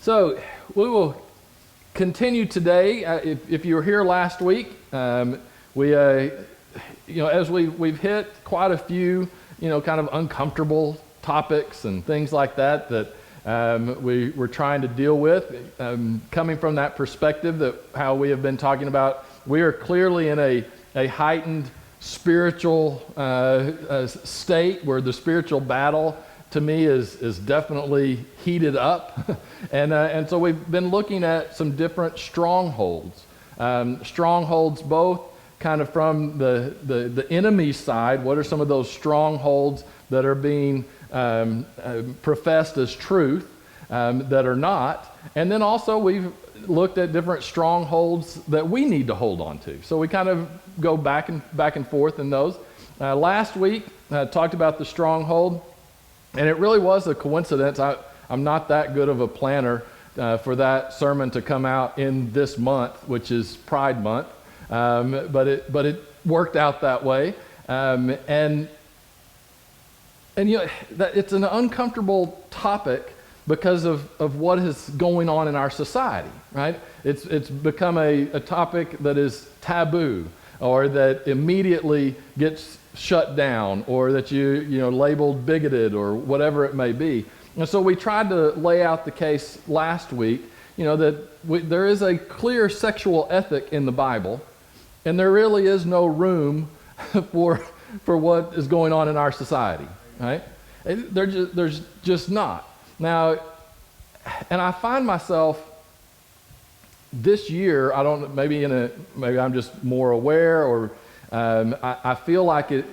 So we will continue today. If you were here last week, as we've hit quite a few, kind of uncomfortable topics and things like that we're trying to deal with. Coming from that perspective, that how we have been talking about, we are clearly in a heightened spiritual state where the spiritual battle, to me, is definitely heated up. and so we've been looking at some different strongholds. Strongholds both kind of from the enemy side. What are some of those strongholds that are being professed as truth that are not? And then also we've looked at different strongholds that we need to hold on to. So we kind of go back and forth in those. Last week, talked about the stronghold. And it really was a coincidence. I'm not that good of a planner for that sermon to come out in this month, which is Pride Month, but it worked out that way. And it's an uncomfortable topic because of what is going on in our society, right? It's become a topic that is taboo, or that immediately gets shut down, or that you labeled bigoted, or whatever it may be. And so we tried to lay out the case last week, there is a clear sexual ethic in the Bible, and there really is no room for what is going on in our society, right? There's just not. Now, and I find myself this year, maybe I'm just more aware, or I feel like it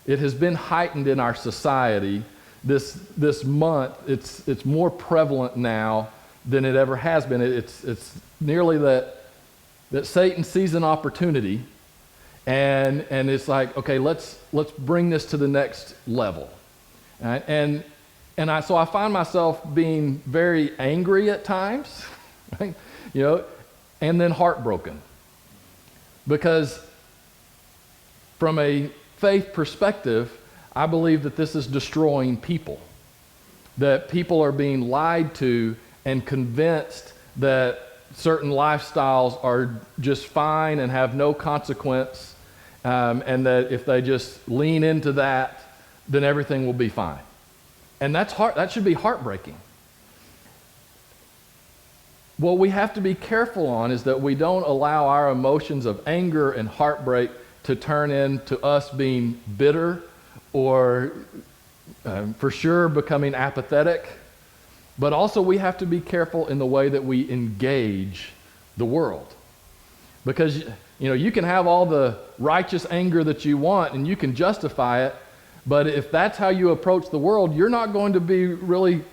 has been heightened in our society this month. It's more prevalent now than it ever has been. It's nearly that Satan sees an opportunity, and it's like, okay, let's bring this to the next level. Right? So I find myself being very angry at times, right? And then heartbroken, because from a faith perspective, I believe that this is destroying people, that people are being lied to and convinced that certain lifestyles are just fine and have no consequence, and that if they just lean into that, then everything will be fine. And that should be heartbreaking. What we have to be careful on is that we don't allow our emotions of anger and heartbreak to turn into us being bitter, or for sure becoming apathetic. But also we have to be careful in the way that we engage the world. Because you can have all the righteous anger that you want and you can justify it, but if that's how you approach the world, you're not going to be really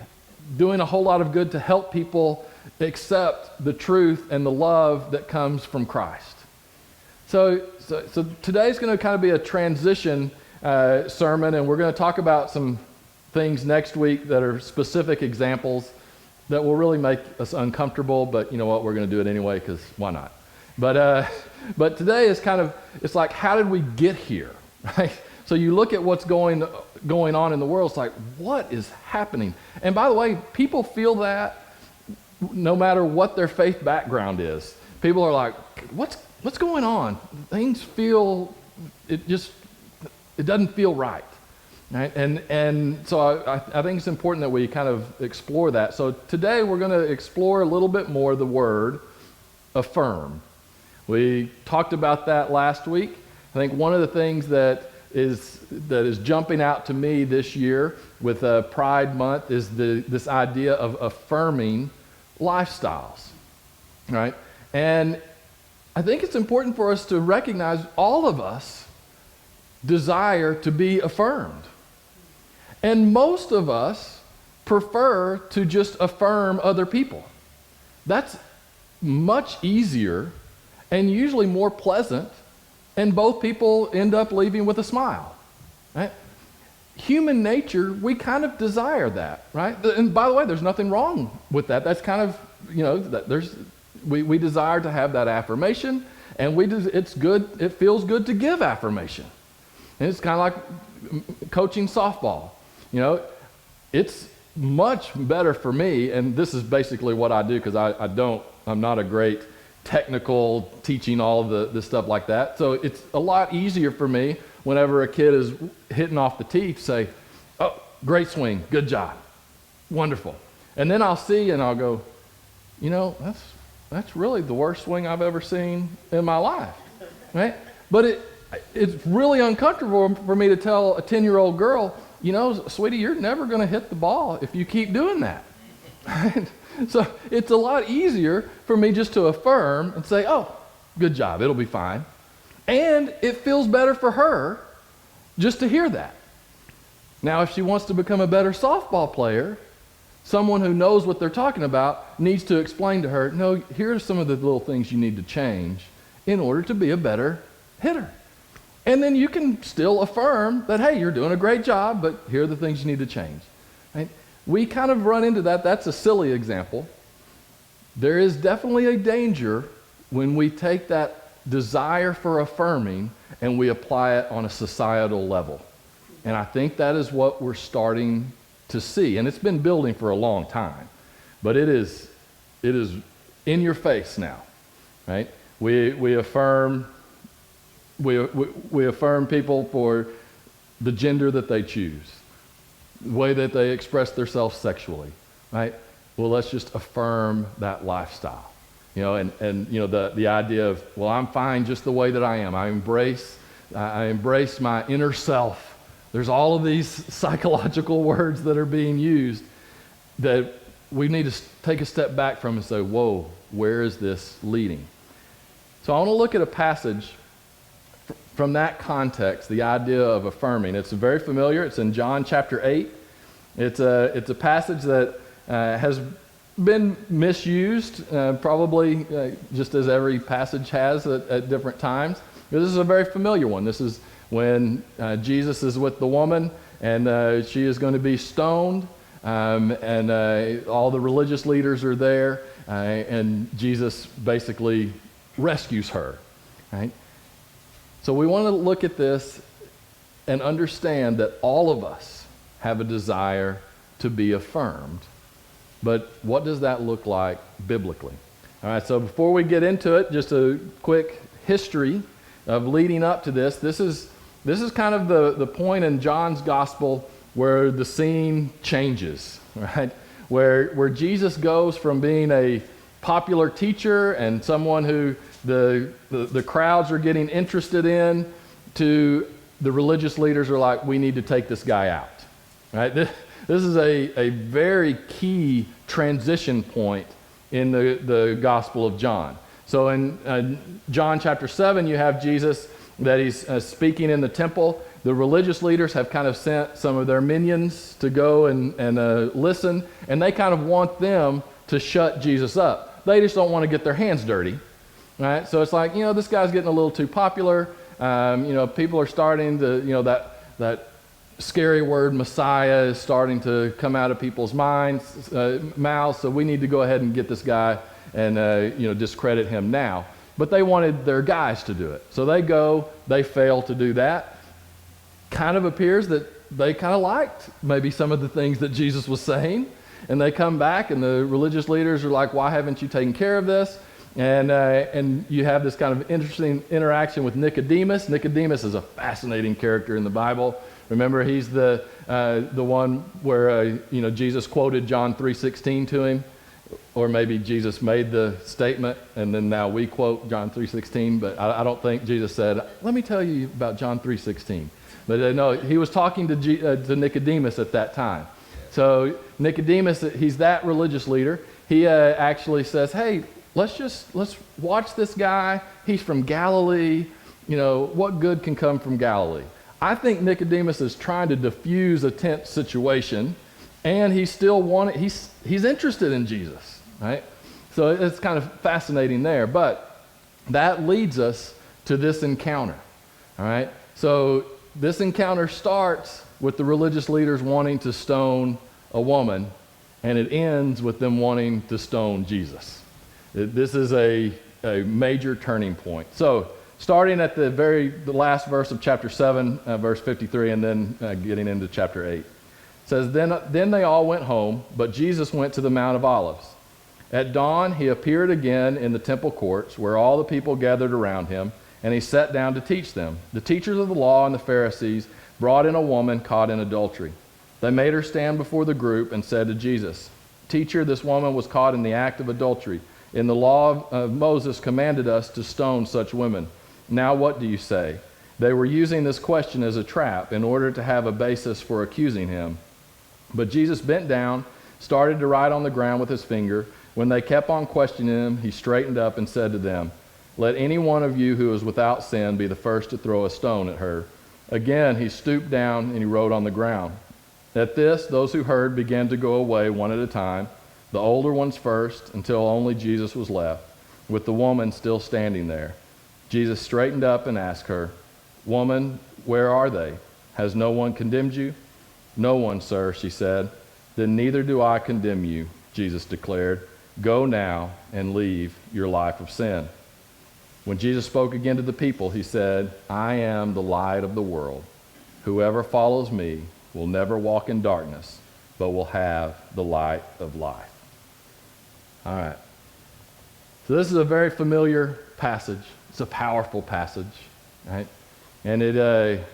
doing a whole lot of good to help people accept the truth and the love that comes from Christ. So today's going to kind of be a transition sermon, and we're going to talk about some things next week that are specific examples that will really make us uncomfortable, but you know what, we're going to do it anyway, because why not? But today is it's like, how did we get here, right? So you look at what's going on in the world, it's like, what is happening? And by the way, people feel that no matter what their faith background is. People are like, what's going on? Things feel, it doesn't feel right. Right? And so I think it's important that we kind of explore that. So today we're going to explore a little bit more the word affirm. We talked about that last week. I think one of the things that is jumping out to me this year with Pride Month is this idea of affirming lifestyles, right? And I think it's important for us to recognize all of us desire to be affirmed. And most of us prefer to just affirm other people. That's much easier and usually more pleasant, and both people end up leaving with a smile, right? Human nature, we kind of desire that, right? And by the way, there's nothing wrong with that. That's kind of, we desire to have that affirmation, and it's good, it feels good to give affirmation. And it's kind of like coaching softball. It's much better for me, and this is basically what I do because I'm not a great technical teaching all of this stuff like that. So it's a lot easier for me whenever a kid is hitting off the tee to say, oh, great swing, good job, wonderful. And then I'll see and I'll go, that's really the worst swing I've ever seen in my life, right? But it's really uncomfortable for me to tell a 10-year-old girl, sweetie, you're never going to hit the ball if you keep doing that. Right? So it's a lot easier for me just to affirm and say, oh, good job, it'll be fine. And it feels better for her just to hear that. Now, if she wants to become a better softball player, someone who knows what they're talking about needs to explain to her, no, here's some of the little things you need to change in order to be a better hitter. And then you can still affirm that, hey, you're doing a great job, but here are the things you need to change. Right? We kind of run into that. That's a silly example. There is definitely a danger when we take that desire for affirming and we apply it on a societal level. And I think that is what we're starting to see. And it's been building for a long time. But it is in your face now. Right? We affirm people for the gender that they choose, the way that they express themselves sexually, right? Well, let's just affirm that lifestyle, and the idea of, well, I'm fine just the way that I am. I embrace my inner self. There's all of these psychological words that are being used that we need to take a step back from and say, whoa, where is this leading? So I want to look at a passage from that context, the idea of affirming. It's very familiar. It's in John chapter 8. It's a passage that has been misused, probably just as every passage has at different times. But this is a very familiar one. This is when Jesus is with the woman, and she is going to be stoned, and all the religious leaders are there, and Jesus basically rescues her, right? So we want to look at this and understand that all of us have a desire to be affirmed. But what does that look like biblically? All right, so before we get into it, just a quick history of leading up to this. This is kind of the point in John's gospel where the scene changes, right? Where Jesus goes from being a popular teacher and someone who the crowds are getting interested in to the religious leaders are like, we need to take this guy out, right? This is a very key transition point in the Gospel of John. So in John chapter 7, you have Jesus that he's speaking in the temple. The religious leaders have kind of sent some of their minions to go and listen, and they kind of want them to shut Jesus up. They just don't want to get their hands dirty. Right? So it's like, this guy's getting a little too popular. People are starting to, that scary word Messiah is starting to come out of people's mouths. So we need to go ahead and get this guy and, discredit him now. But they wanted their guys to do it. So they fail to do that. Kind of appears that they kind of liked maybe some of the things that Jesus was saying. And they come back and the religious leaders are like, why haven't you taken care of this? And you have this kind of interesting interaction with Nicodemus. Nicodemus is a fascinating character in the Bible. Remember, he's the one where Jesus quoted John 3:16 to him, or maybe Jesus made the statement, and then now we quote John 3:16. But I don't think Jesus said, "Let me tell you about John 3:16." But no, he was talking to Nicodemus at that time. So Nicodemus, he's that religious leader. He actually says, "Hey, let's watch this guy. He's from Galilee. What good can come from Galilee?" I think Nicodemus is trying to diffuse a tense situation, and he's interested in Jesus, right? So it's kind of fascinating there. But that leads us to this encounter, all right? So this encounter starts with the religious leaders wanting to stone a woman, and it ends with them wanting to stone Jesus. This is a major turning point. So starting at the last verse of chapter 7, verse 53, and then getting into chapter 8. says, then they all went home, but Jesus went to the Mount of Olives. At dawn, he appeared again in the temple courts, where all the people gathered around him, and he sat down to teach them. The teachers of the law and the Pharisees brought in a woman caught in adultery. They made her stand before the group and said to Jesus, "Teacher, this woman was caught in the act of adultery. In the law of Moses commanded us to stone such women. Now what do you say?" They were using this question as a trap in order to have a basis for accusing him. But Jesus bent down, started to write on the ground with his finger. When they kept on questioning him, he straightened up and said to them, "Let any one of you who is without sin be the first to throw a stone at her." Again, he stooped down and he wrote on the ground. At this, those who heard began to go away one at a time, the older ones first, until only Jesus was left, with the woman still standing there. Jesus straightened up and asked her, "Woman, where are they? Has no one condemned you?" "No one, sir," she said. "Then neither do I condemn you," Jesus declared. "Go now and leave your life of sin." When Jesus spoke again to the people, he said, "I am the light of the world. Whoever follows me will never walk in darkness, but will have the light of life." All right. So this is a very familiar passage. It's a powerful passage, right? And it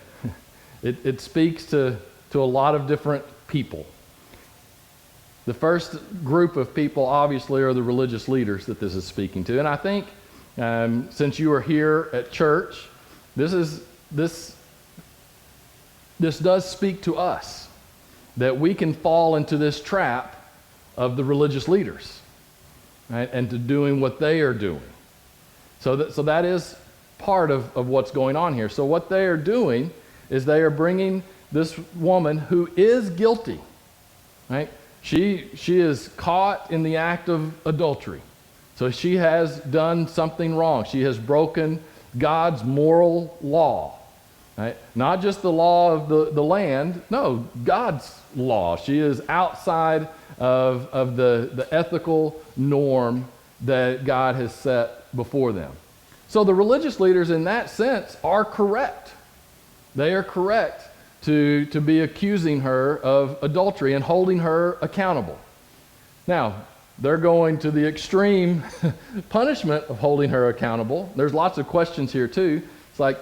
speaks to a lot of different people. The first group of people, obviously, are the religious leaders that this is speaking to. And I think since you are here at church, this does speak to us, that we can fall into this trap of the religious leaders, right, and to doing what they are doing. So that is part of what's going on here. So what they are doing is they are bringing this woman who is guilty, right? She is caught in the act of adultery. So she has done something wrong. She has broken God's moral law, right? Not just the law of the land, no, God's law. She is outside of the ethical norm that God has set before them. So the religious leaders in that sense are correct. They are correct to be accusing her of adultery and holding her accountable. Now, they're going to the extreme punishment of holding her accountable. There's lots of questions here too. It's like,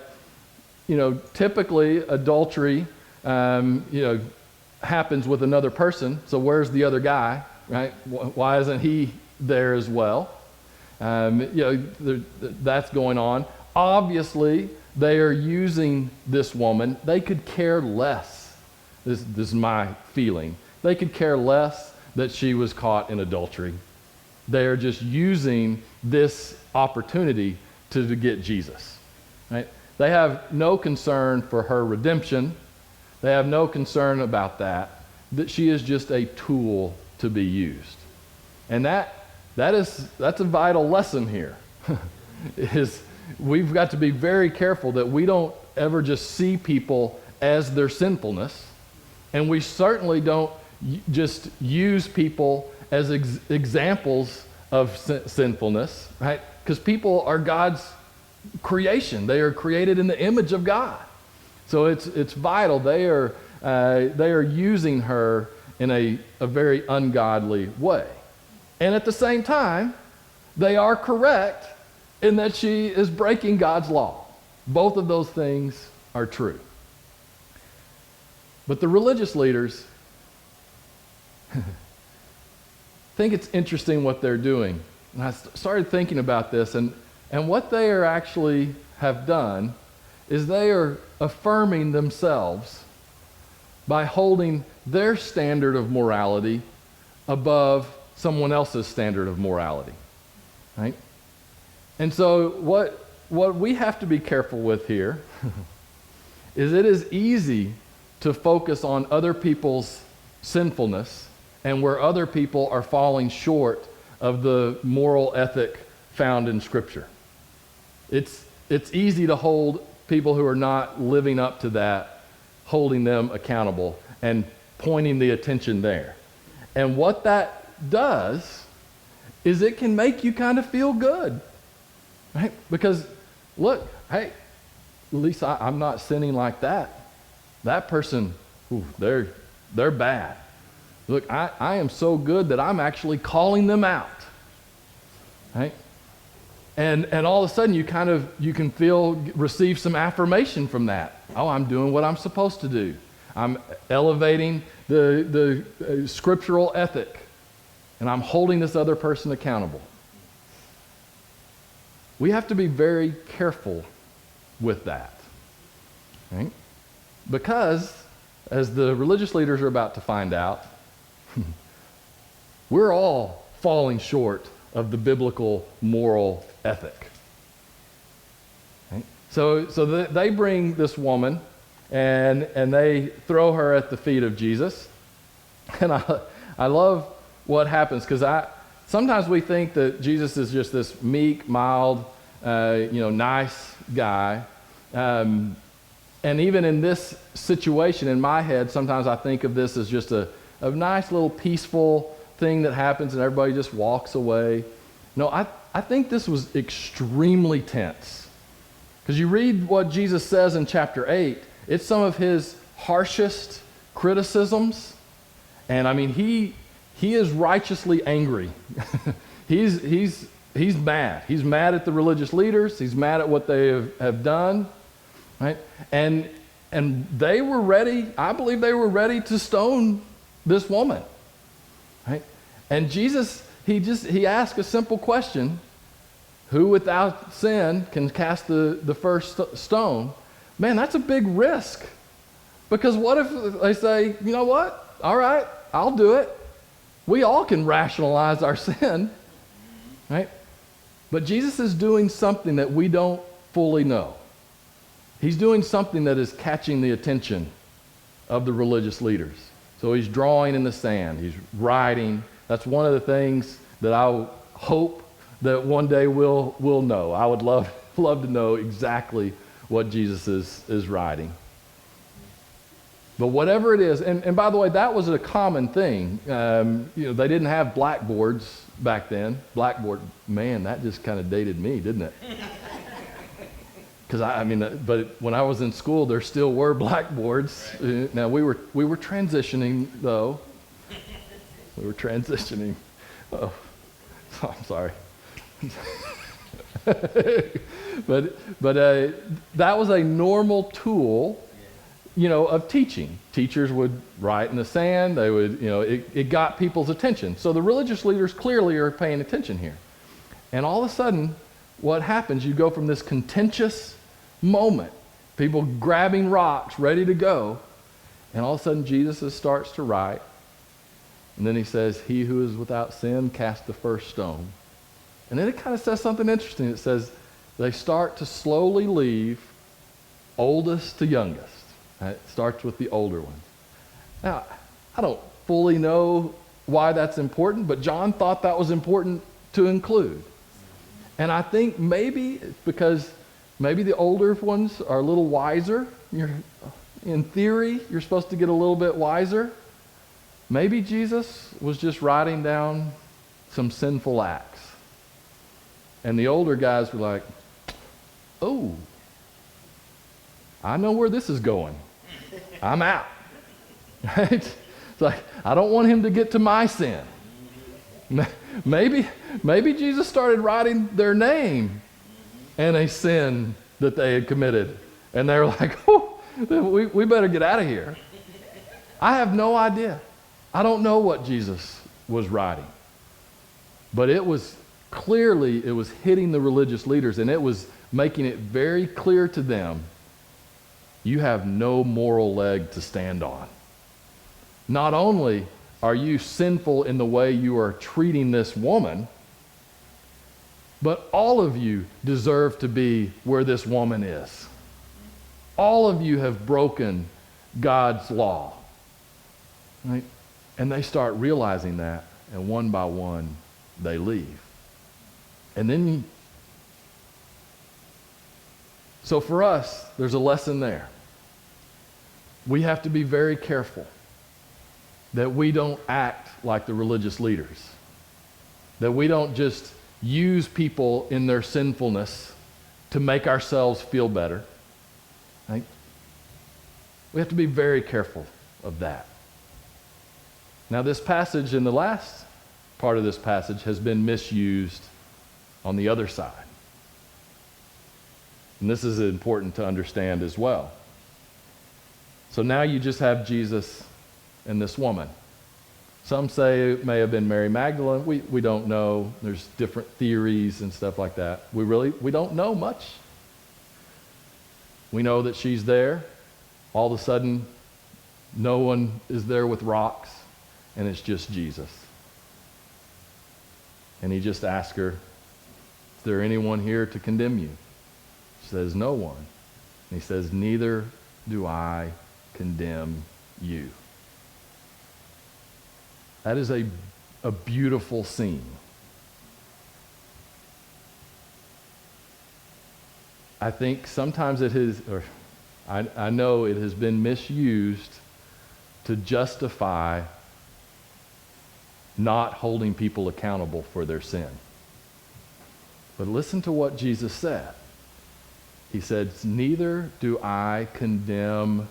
typically adultery, happens with another person. So where's the other guy, right? Why isn't he there as well? That's going on. Obviously, they are using this woman. They could care less. This is my feeling. They could care less that she was caught in adultery. They are just using this opportunity to get Jesus, right? They have no concern for her redemption. They have no concern about that she is just a tool to be used. And that's a vital lesson here. We've got to be very careful that we don't ever just see people as their sinfulness, and we certainly don't just use people as examples of sinfulness, right? Because people are God's creation. They are created in the image of God. So it's vital. They are using her in a very ungodly way. And at the same time, they are correct in that she is breaking God's law. Both of those things are true. But the religious leaders think it's interesting what they're doing. And I started thinking about this, and what they are actually have done is they are affirming themselves by holding their standard of morality above someone else's standard of morality, right? And so what we have to be careful with here is it is easy to focus on other people's sinfulness and where other people are falling short of the moral ethic found in Scripture. It's easy to hold people who are not living up to that, holding them accountable and pointing the attention there. And what that does is it can make you kind of feel good, right? Because look, hey, at least I'm not sinning like that. That person, they're They're bad. Look, I am so good that I'm actually calling them out. Right? And all of a sudden you can receive some affirmation from that. Oh, I'm doing what I'm supposed to do. I'm elevating the scriptural ethic, and I'm holding this other person accountable. We have to be very careful with that, right? Because, as the religious leaders are about to find out, we're all falling short of the biblical moral ethic. Right? So they bring this woman, and they throw her at the feet of Jesus. And I love what happens, because sometimes we think that Jesus is just this meek, mild, nice guy. And even in this situation, in my head, sometimes I think of this as just a nice little peaceful thing that happens and everybody just walks away. No, I think this was extremely tense. Because you read what Jesus says in chapter 8, it's some of his harshest criticisms. And I mean, he is righteously angry. He's mad. He's mad at the religious leaders. He's mad at what they have done. Right? And they were ready, I believe they were ready to stone this woman. Right? And Jesus, he asked a simple question: who without sin can cast the first stone? Man, that's a big risk. Because what if they say, you know what? All right, I'll do it. We all can rationalize our sin. Right? But Jesus is doing something that we don't fully know. He's doing something that is catching the attention of the religious leaders. So he's drawing in the sand. He's writing. That's one of the things that I hope that one day we'll know. I would love to know exactly what Jesus is writing. But whatever it is, and by the way, that was a common thing. They didn't have blackboards back then. Blackboard, man, that just kind of dated me, didn't it? Because but when I was in school, there still were blackboards. Now we were transitioning though. We were transitioning. Oh, I'm sorry. but that was a normal tool, of teaching. Teachers would write in the sand. They would, it got people's attention. So the religious leaders clearly are paying attention here. And all of a sudden, what happens? You go from this contentious moment, people grabbing rocks, ready to go, and all of a sudden Jesus starts to write, and then he says, "He who is without sin cast the first stone." And then it kind of says something interesting. It says they start to slowly leave oldest to youngest. It starts with the older ones. Now, I don't fully know why that's important, but John thought that was important to include. And I think maybe it's because maybe the older ones are a little wiser. In theory, you're supposed to get a little bit wiser. Maybe Jesus was just writing down some sinful acts. And the older guys were like, "Oh, I know where this is going. I'm out." Right? It's like, I don't want him to get to my sin. Maybe Jesus started writing their name and a sin that they had committed. And they were like, "Oh, we better get out of here." I have no idea. I don't know what Jesus was writing. But it was hitting the religious leaders, and it was making it very clear to them, you have no moral leg to stand on. Not only are you sinful in the way you are treating this woman, but all of you deserve to be where this woman is. All of you have broken God's law. Right? And they start realizing that, and one by one, they leave. And then, so for us, there's a lesson there. We have to be very careful that we don't act like the religious leaders. That we don't just use people in their sinfulness to make ourselves feel better. Right? We have to be very careful of that. Now, this passage and the last part of this passage has been misused on the other side. And this is important to understand as well. So now you just have Jesus and this woman. Some say it may have been Mary Magdalene. We don't know. There's different theories and stuff like that. We don't know much. We know that she's there. All of a sudden, no one is there with rocks, and it's just Jesus. And he just asks her, is there anyone here to condemn you? She says, no one. And he says, neither do I condemn you. That is a beautiful scene. I think sometimes I know it has been misused to justify not holding people accountable for their sin. But listen to what Jesus said. He said, neither do I condemn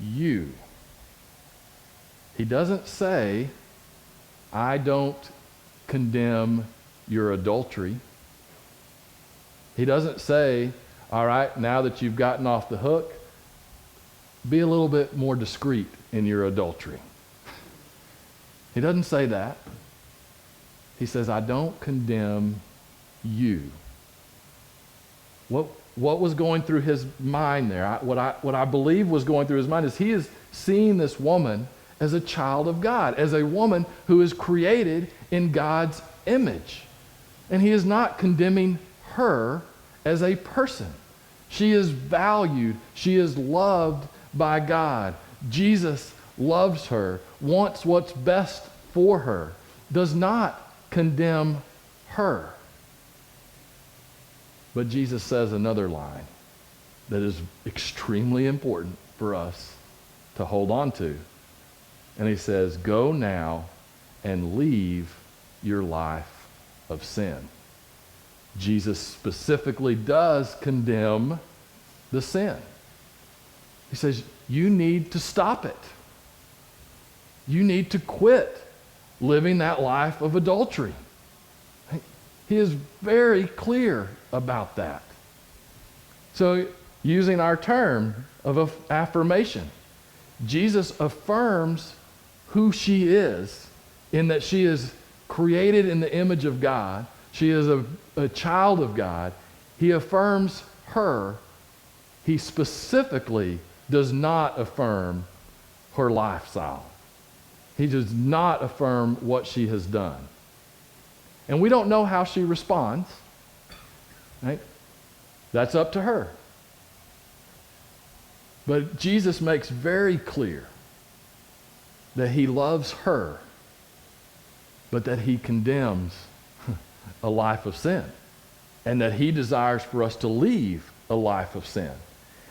you. He doesn't say, I don't condemn your adultery. He doesn't say, all right, now that you've gotten off the hook, be a little bit more discreet in your adultery. He doesn't say that. He says, I don't condemn you. What was going through his mind there? What I believe was going through his mind is he is seeing this woman as a child of God, as a woman who is created in God's image. And he is not condemning her as a person. She is valued. She is loved by God. Jesus loves her, wants what's best for her, does not condemn her. But Jesus says another line that is extremely important for us to hold on to. And he says, go now and leave your life of sin. Jesus specifically does condemn the sin. He says, you need to stop it. You need to quit living that life of adultery. He is very clear about that. So, using our term of affirmation, Jesus affirms who she is in that she is created in the image of God. She is a child of God. He affirms her. He specifically does not affirm her lifestyle. He does not affirm what she has done. And we don't know how she responds. Right? That's up to her. But Jesus makes very clear that he loves her, but that he condemns a life of sin, and that he desires for us to leave a life of sin.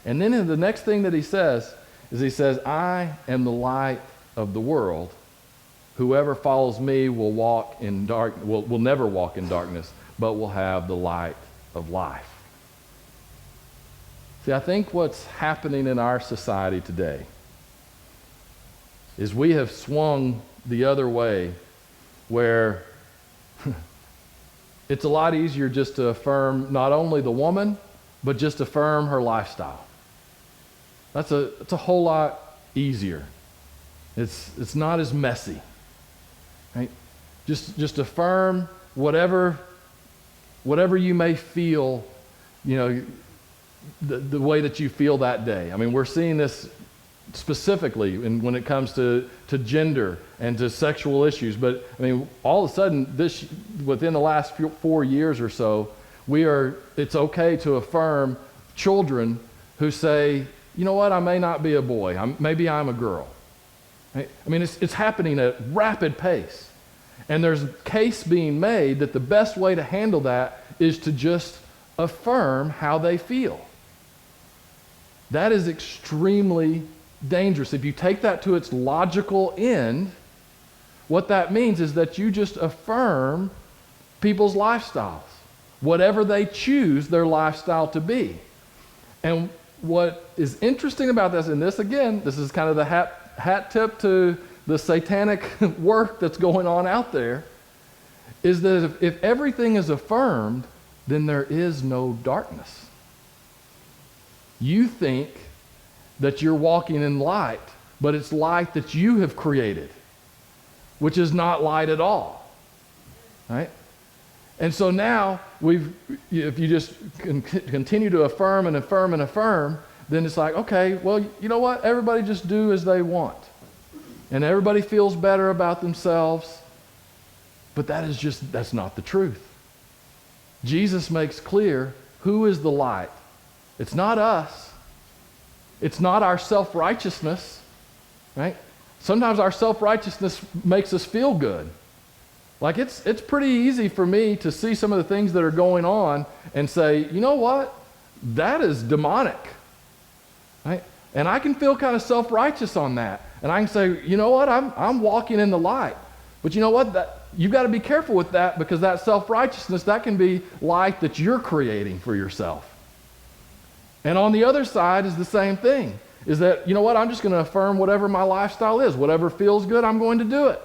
And then in the next thing that he says is he says, I am the light of the world. Whoever follows me will never walk in darkness, but will have the light of life. See, I think what's happening in our society today is we have swung the other way, where it's a lot easier just to affirm not only the woman, but just affirm her lifestyle. It's a whole lot easier. It's not as messy. Right? Just affirm whatever you may feel, the way that you feel that day. I mean, we're seeing this specifically when it comes to gender and to sexual issues. But I mean, all of a sudden, within the last 4 years or so, it's okay to affirm children who say, you know what, I may not be a boy, maybe I'm a girl. Right? I mean, it's happening at rapid pace. And there's a case being made that the best way to handle that is to just affirm how they feel. That is extremely dangerous. If you take that to its logical end, what that means is that you just affirm people's lifestyles, whatever they choose their lifestyle to be. And what is interesting about this, and this again, this is kind of the hat tip to the satanic work that's going on out there, is that if everything is affirmed, then there is no darkness. You think that you're walking in light, but it's light that you have created, which is not light at all, right? And so now if you just continue to affirm and affirm and affirm, then it's like, okay, well, you know what? Everybody just do as they want. And everybody feels better about themselves. But that's not the truth. Jesus makes clear who is the light. It's not us. It's not our self-righteousness, right? Sometimes our self-righteousness makes us feel good. Like it's pretty easy for me to see some of the things that are going on and say, you know what? That is demonic, right? And I can feel kind of self-righteous on that. And I can say, you know what? I'm walking in the light. But you know what? You've got to be careful with that, because that self-righteousness, that can be light that you're creating for yourself. And on the other side is the same thing, is that, you know what? I'm just going to affirm whatever my lifestyle is. Whatever feels good, I'm going to do it.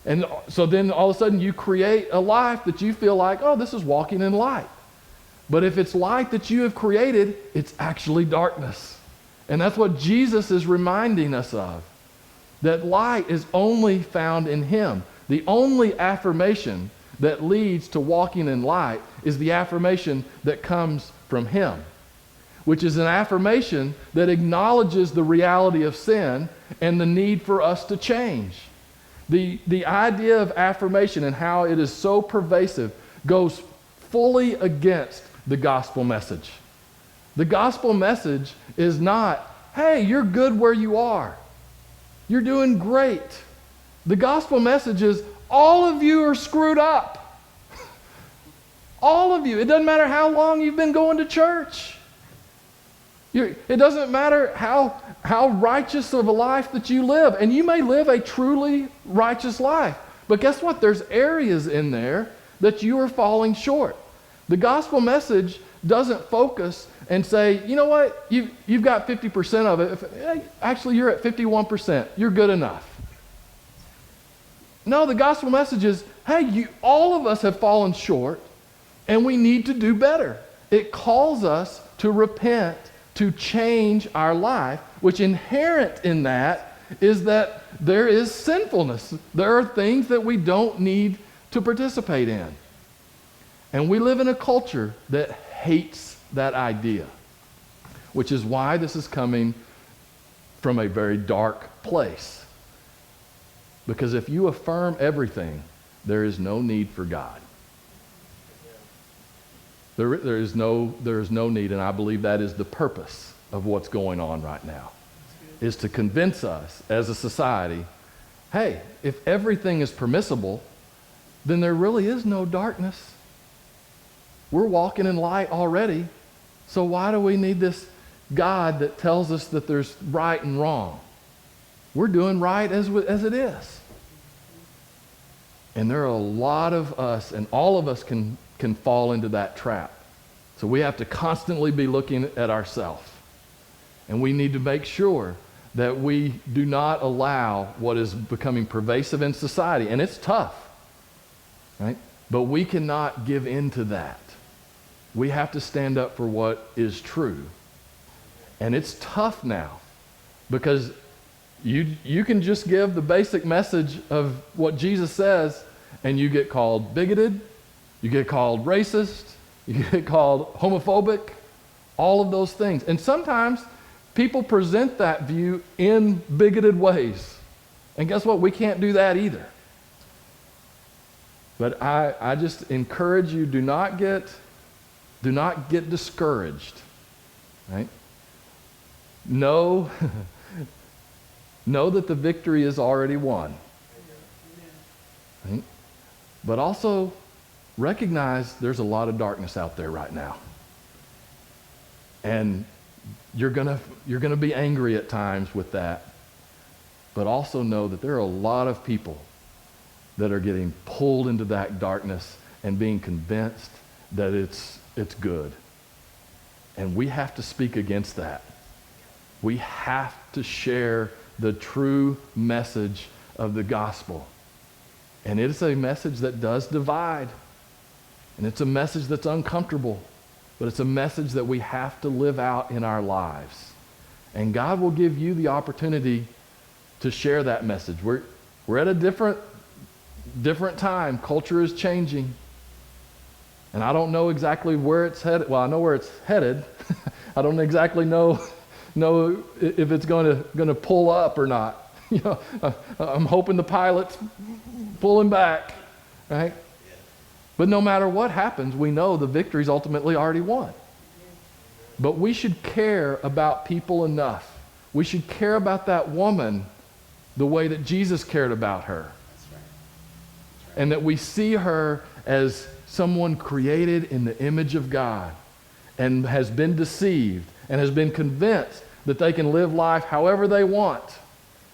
And so then all of a sudden you create a life that you feel like, oh, this is walking in light. But if it's light that you have created, it's actually darkness. And that's what Jesus is reminding us of. That light is only found in Him. The only affirmation that leads to walking in light is the affirmation that comes from Him, which is an affirmation that acknowledges the reality of sin and the need for us to change. The idea of affirmation and how it is so pervasive goes fully against the gospel message. The gospel message is not, hey, you're good where you are. You're doing great. The gospel message is, all of you are screwed up. All of you. It doesn't matter how long you've been going to church. It doesn't matter how righteous of a life that you live. And you may live a truly righteous life. But guess what? There's areas in there that you are falling short. The gospel message doesn't focus and say, you know what, you've got 50% of it. Actually, you're at 51%. You're good enough. No, the gospel message is, hey, all of us have fallen short, and we need to do better. It calls us to repent, to change our life, which inherent in that is that there is sinfulness. There are things that we don't need to participate in. And we live in a culture that hates that idea, which is why this is coming from a very dark place. Because if you affirm everything, there is no need for God. There is no need, and I believe that is the purpose of what's going on right now, is to convince us as a society, hey, if everything is permissible, then there really is no darkness. We're walking in light already, so why do we need this God that tells us that there's right and wrong? We're doing right as it is. And there are a lot of us, and all of us can fall into that trap. So we have to constantly be looking at ourselves. And we need to make sure that we do not allow what is becoming pervasive in society. And it's tough, right? But we cannot give in to that. We have to stand up for what is true. And it's tough now, because you can just give the basic message of what Jesus says, and you get called bigoted, you get called racist, you get called homophobic, all of those things. And sometimes people present that view in bigoted ways. And guess what? We can't do that either. But I just encourage you, do not get discouraged, right? Know that the victory is already won. Right? But also recognize there's a lot of darkness out there right now. And you're gonna be angry at times with that. But also know that there are a lot of people that are getting pulled into that darkness and being convinced that it's good. And we have to speak against that. We have to share the true message of the gospel. And it is a message that does divide. And it's a message that's uncomfortable. But it's a message that we have to live out in our lives. And God will give you the opportunity to share that message. We're at a different time. Culture is changing. And I don't know exactly where it's headed. Well, I know where it's headed. I don't exactly know if it's going to pull up or not. You know, I'm hoping the pilot's pulling back, right? But no matter what happens, we know the victory's ultimately already won. But we should care about people enough. We should care about that woman the way that Jesus cared about her. And that we see her as someone created in the image of God and has been deceived and has been convinced that they can live life however they want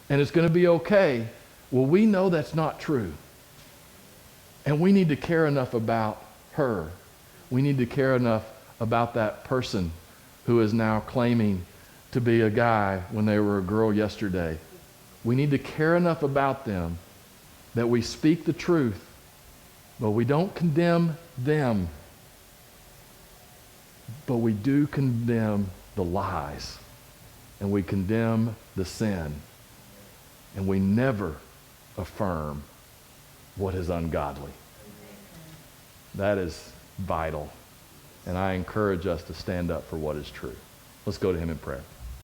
and it's going to be okay. Well, we know that's not true. And we need to care enough about her. We need to care enough about that person who is now claiming to be a guy when they were a girl yesterday. We need to care enough about them that we speak the truth, but we don't condemn them. But we do condemn the lies, and we condemn the sin, and we never affirm what is ungodly. That is vital, and I encourage us to stand up for what is true. Let's go to him in prayer.